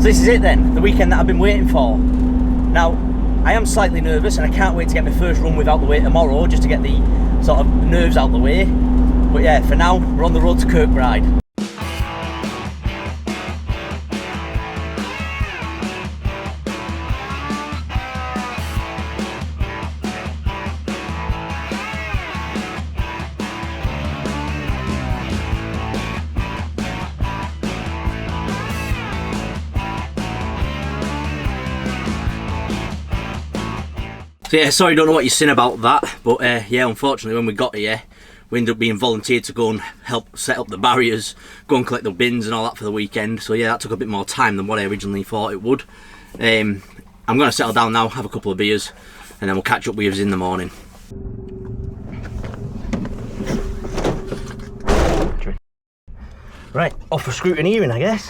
So this is it then, the weekend that I've been waiting for. Now, I am slightly nervous and I can't wait to get my first run with out the way tomorrow, just to get the sort of nerves out the way. But yeah, for now, we're on the road to Kirkbride. So yeah, sorry, don't know what you're saying about that, but yeah, unfortunately when we got here, we ended up being volunteered to go and help set up the barriers, go and collect the bins and all that for the weekend. So yeah, that took a bit more time than what I originally thought it would. I'm going to settle down now, have a couple of beers, and then we'll catch up with you in the morning. Right, off for scrutineering, I guess.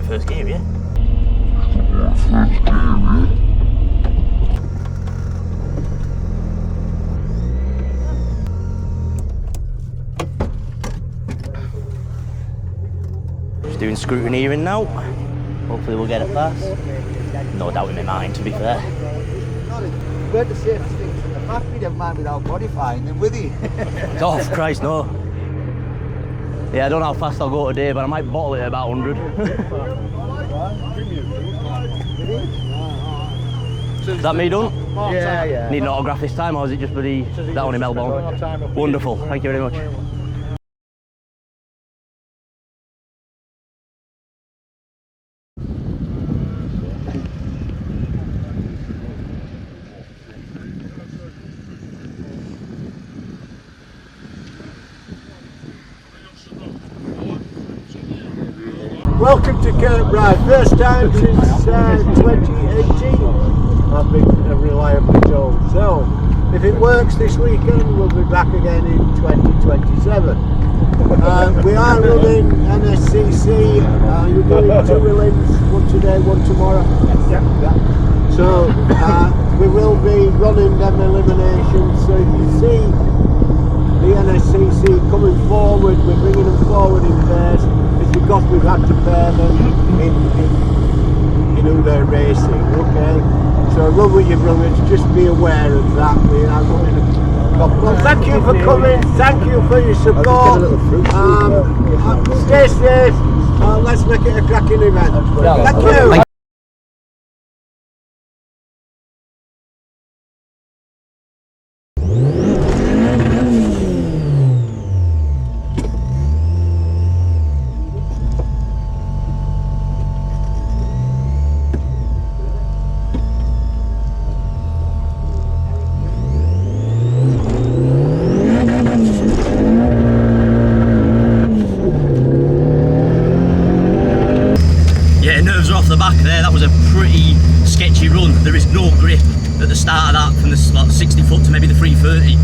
First gear, yeah? Just doing scrutineering now. Hopefully we'll get it past. No doubt in my mind, to be fair. We're the safest things in the factory, never mind without modifying them, with you. Oh, Christ, no. Yeah, I don't know how fast I'll go today, but I might bottle it at about 100. Is that me done? Yeah. Need an autograph this time, or is it just bloody that one in Melbourne? Wonderful, thank you very much. Welcome to Kirkbride, first time since 2018, I've been reliably told. So, if it works this weekend, we'll be back again in 2027. We are running NSCC, you're doing 2 wheelings, one today, one tomorrow. Yeah. So, we will be running them eliminations, so if you see the NSCC coming forward, we're bringing them forward in pairs. Because we've had to pair them in who they're racing, okay? So run with your brothers, just be aware of that. We are running well, thank you for coming, thank you for your support. Stay safe, let's make it a cracking event. Thank you. The back there, that was a pretty sketchy run. There is no grip at the start of that, from the 60 foot to maybe the 330.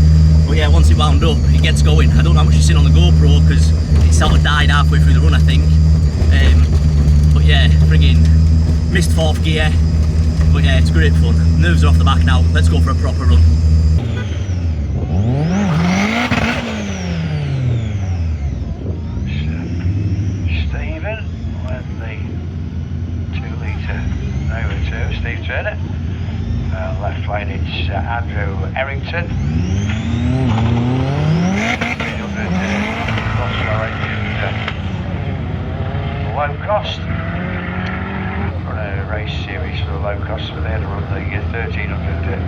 But yeah, once it wound up, it gets going. I don't know how much you've seen on the GoPro because it sort of died halfway through the run, I think. But yeah, friggin' missed 4th gear. But yeah, it's great fun. Nerves are off the back now. Let's go for a proper run. Steve Turner, left lane it's Andrew Errington, 300 low cost, run a race series for the low cost, so they had to run the 1300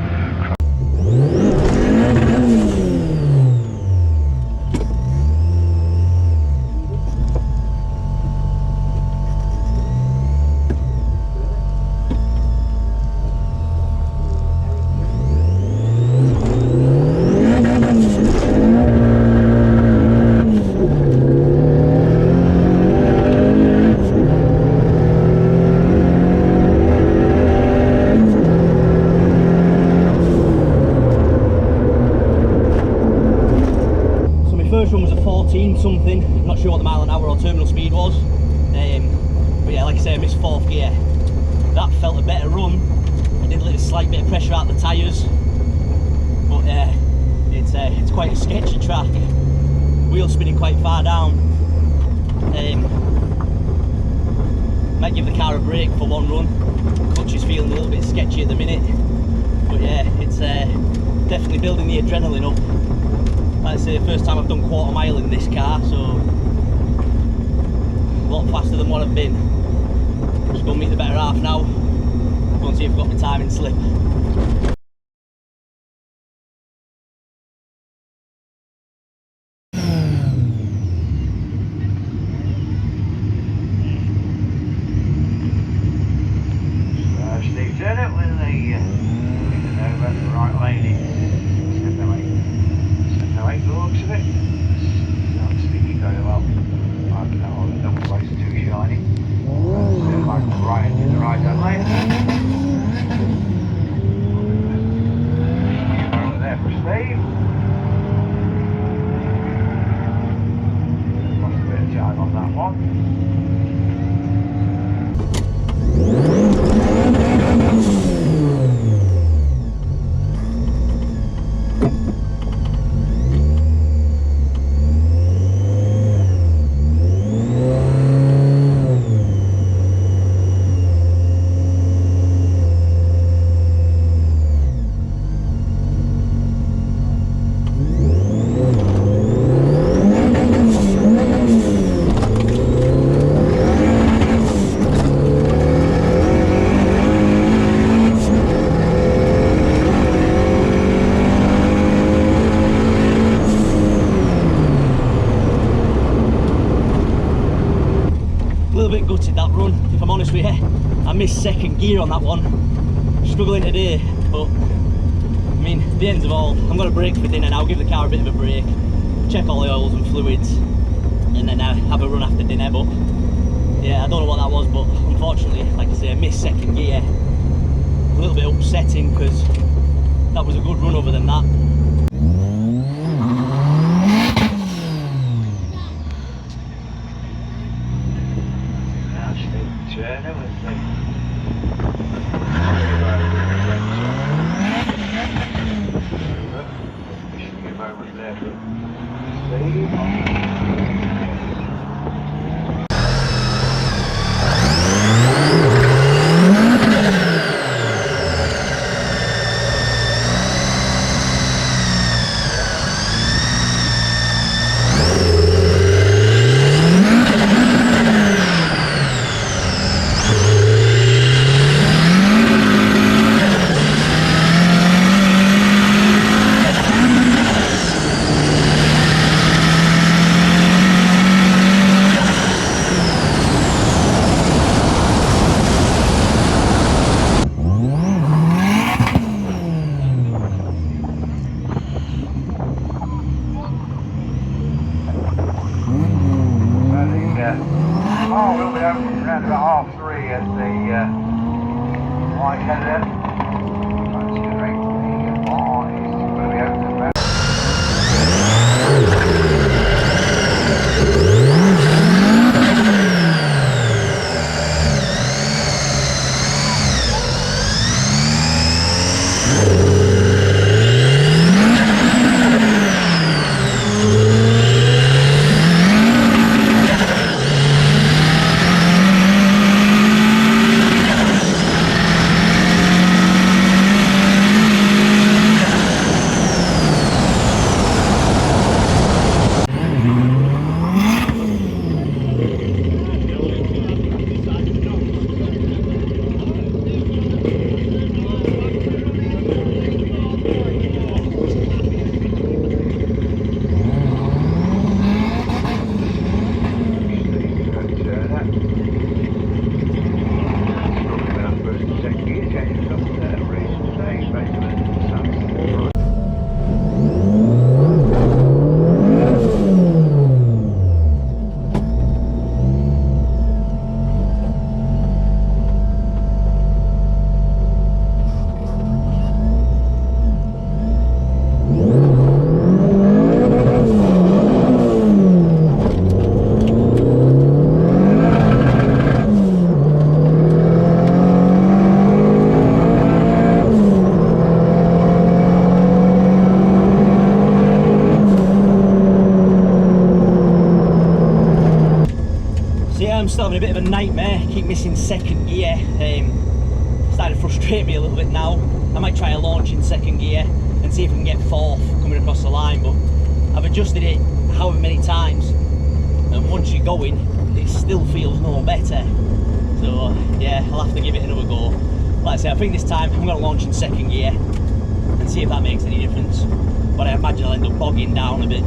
14 something. I'm not sure what the mile an hour or terminal speed was. But yeah, like I say, I missed 4th gear. That felt a better run. I did let a slight bit of pressure out the tyres. But it's quite a sketchy track. Wheel spinning quite far down. Might give the car a break for one run. Clutch is feeling a little bit sketchy at the minute. But yeah, it's definitely building the adrenaline up. Like I say, first time I've done quarter mile in this car, so a lot faster than what I've been. Just go meet the better half now. Go and see if I've got my time in slip. Steep turn it with the over the right lane in 708 the looks of it. Not sticky very well. I don't know, the double plates are too shiny. Like right in the right hand lane. Over there for Steve. Lost a bit of time on that one. I missed 2nd gear on that one. Struggling today, but I mean, the ends of all, I'm going to brake for dinner now, give the car a bit of a break, check all the oils and fluids, and then have a run after dinner. But yeah, I don't know what that was, but unfortunately, like I say, I missed 2nd gear. A little bit upsetting because that was a good run other than that. We'll be open around about 3:30 at the white header. Considering the bar is going to be open about. second gear. Started to frustrate me a little bit now. I might try a launch in second gear and see if we can get fourth coming across the line, but I've adjusted it however many times, and once you're going, it still feels no better. So yeah, I'll have to give it another go. Like I say, I think this time I'm going to launch in second gear and see if that makes any difference, but I imagine I'll end up bogging down a bit.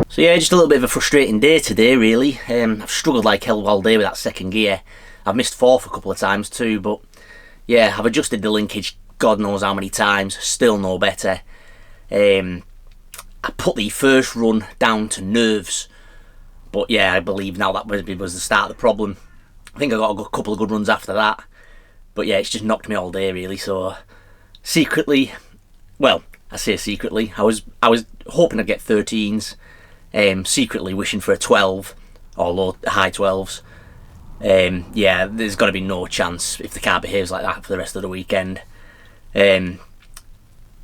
So yeah, just a little bit of a frustrating day today really. I've struggled like hell all day with that second gear. I've missed fourth a couple of times too, but yeah, I've adjusted the linkage God knows how many times, still no better. I put the first run down to nerves, but yeah, I believe now that was the start of the problem. I think I got a couple of good runs after that, but yeah, it's just knocked me all day really. So secretly, well, I say secretly, I was hoping I'd get 13s. Secretly wishing for a 12 or high 12s. Yeah, there's got to be no chance if the car behaves like that for the rest of the weekend. The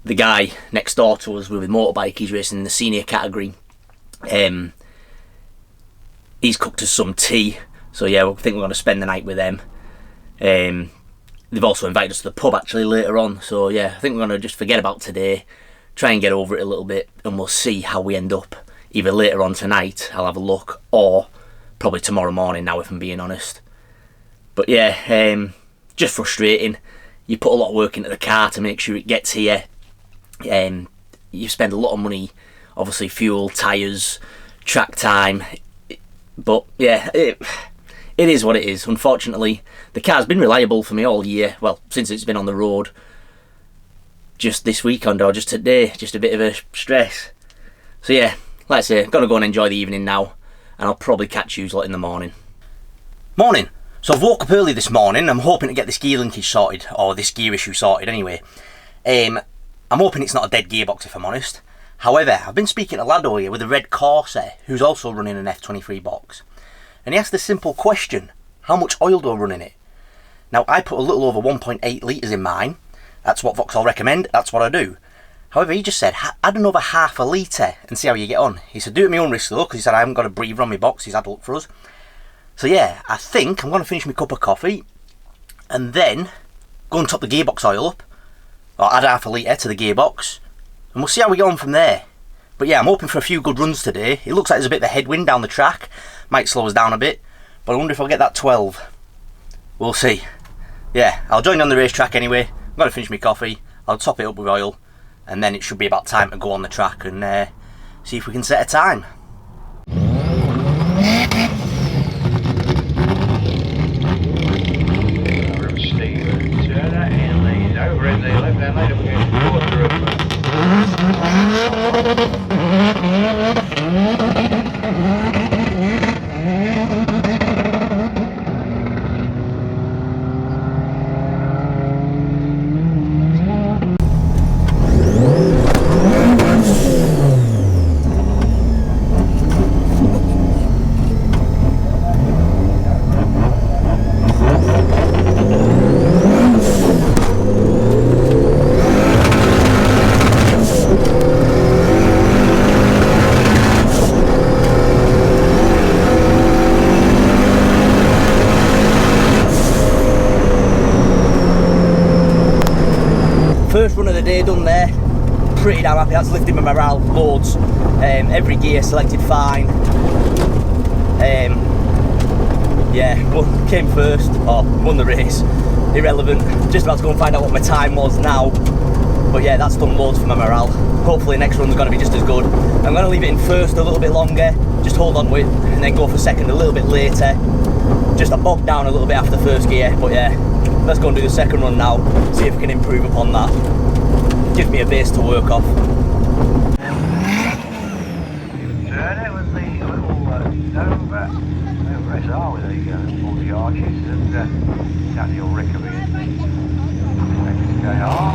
guy next door to us with motorbike, he's racing in the senior category. He's cooked us some tea, so yeah, I think we're going to spend the night with them. They've also invited us to the pub actually later on, so yeah, I think we're going to just forget about today, try and get over it a little bit, and we'll see how we end up. Either later on tonight, I'll have a look, or probably tomorrow morning now, if I'm being honest. But yeah, just frustrating. You put a lot of work into the car to make sure it gets here. You spend a lot of money, obviously fuel, tyres, track time. But yeah, it is what it is. Unfortunately, the car's been reliable for me all year. Well, since it's been on the road. Just this weekend or just today, just a bit of a stress. So yeah. Like I say, gonna go and enjoy the evening now, and I'll probably catch you lot in the morning. Morning. So I've woke up early this morning. I'm hoping to get this gear linkage sorted, or this gear issue sorted anyway. I'm hoping it's not a dead gearbox if I'm honest. However, I've been speaking to a lad over here with a red Corsair who's also running an F23 box, and he asked the simple question: how much oil do I run in it? Now I put a little over 1.8 litres in mine. That's what Vauxhall recommend. That's what I do. However, he just said, add another half a litre and see how you get on. He said, do it at my own risk though, because he said I haven't got a breather on my box. He's had a look for us. So yeah, I think I'm going to finish my cup of coffee and then go and top the gearbox oil up, or add half a litre to the gearbox, and we'll see how we go on from there. But yeah, I'm hoping for a few good runs today. It looks like there's a bit of a headwind down the track, might slow us down a bit, but I wonder if I'll get that 12. We'll see. Yeah, I'll join on the racetrack anyway. I'm going to finish my coffee, I'll top it up with oil, and then it should be about time to go on the track and see if we can set a time. Over in the left-hand lane, we're going to quarter of First run of the day done there, pretty damn happy. That's lifted my morale loads. Every gear selected fine. Yeah, came first, or won the race, irrelevant. Just about to go and find out what my time was now. But yeah, that's done loads for my morale. Hopefully next run's going to be just as good. I'm going to leave it in first a little bit longer, just hold on with it, and then go for second a little bit later. Just I bogged down a little bit after first gear, but yeah, let's go and do the second run now, see if we can improve upon that. Gives me a base to work off. turn it with the little over SR with all the arches and Daniel Rickaby and XKR.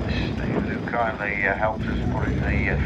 Steve, who kindly helped us put in the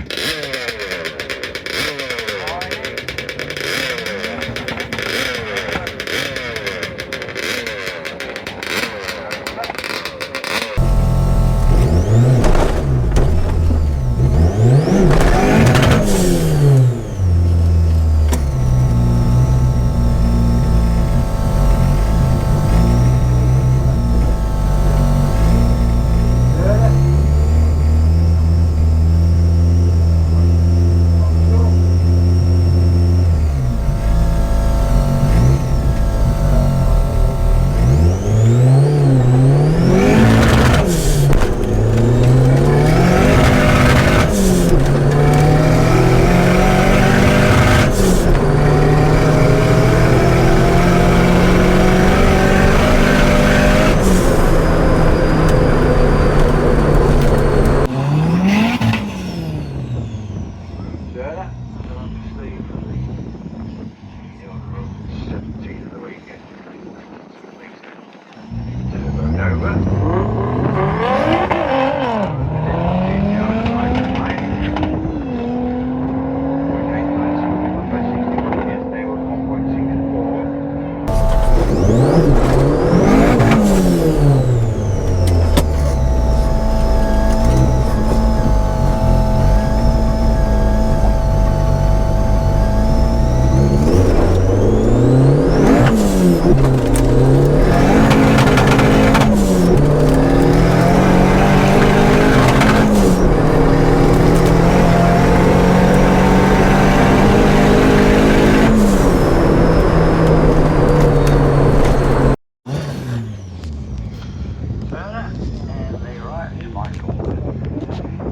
Turner and the right is Michael.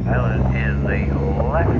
Helen is the left.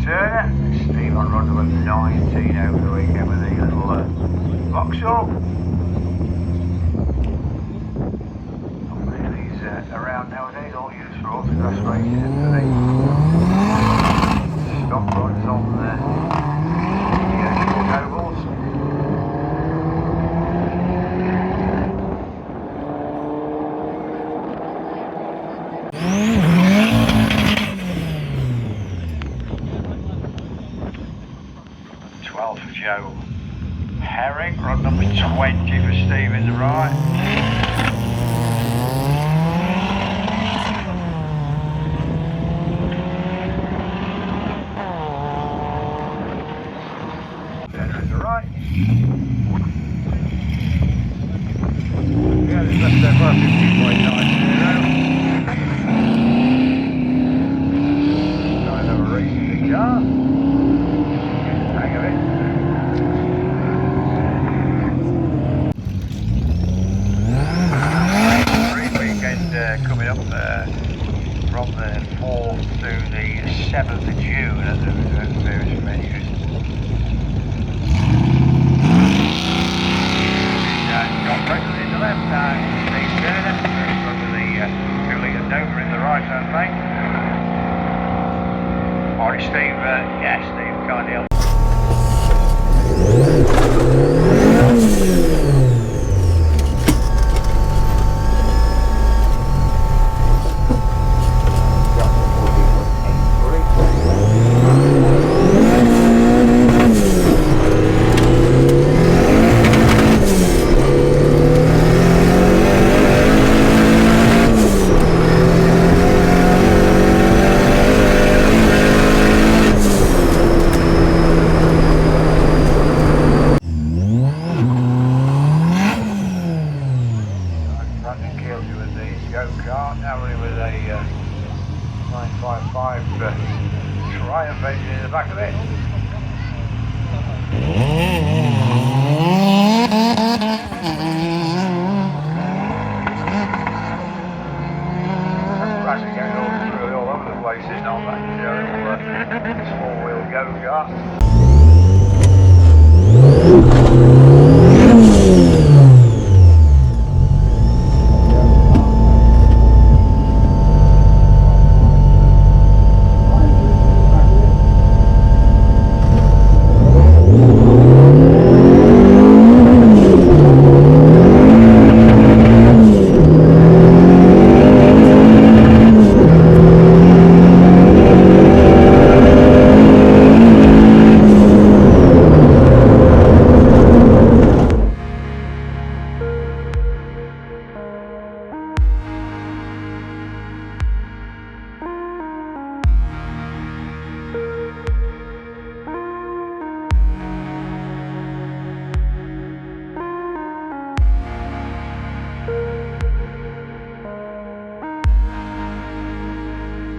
Turner, Steve on run number 19 over the weekend with the little Vauxhall. Not many of these around nowadays, all used for autograss races and for the stock runs on the short ovals. For Joe Herring, rod number 20 for Steve in the right. Turner in the right. Yeah, there's left there for 50.90.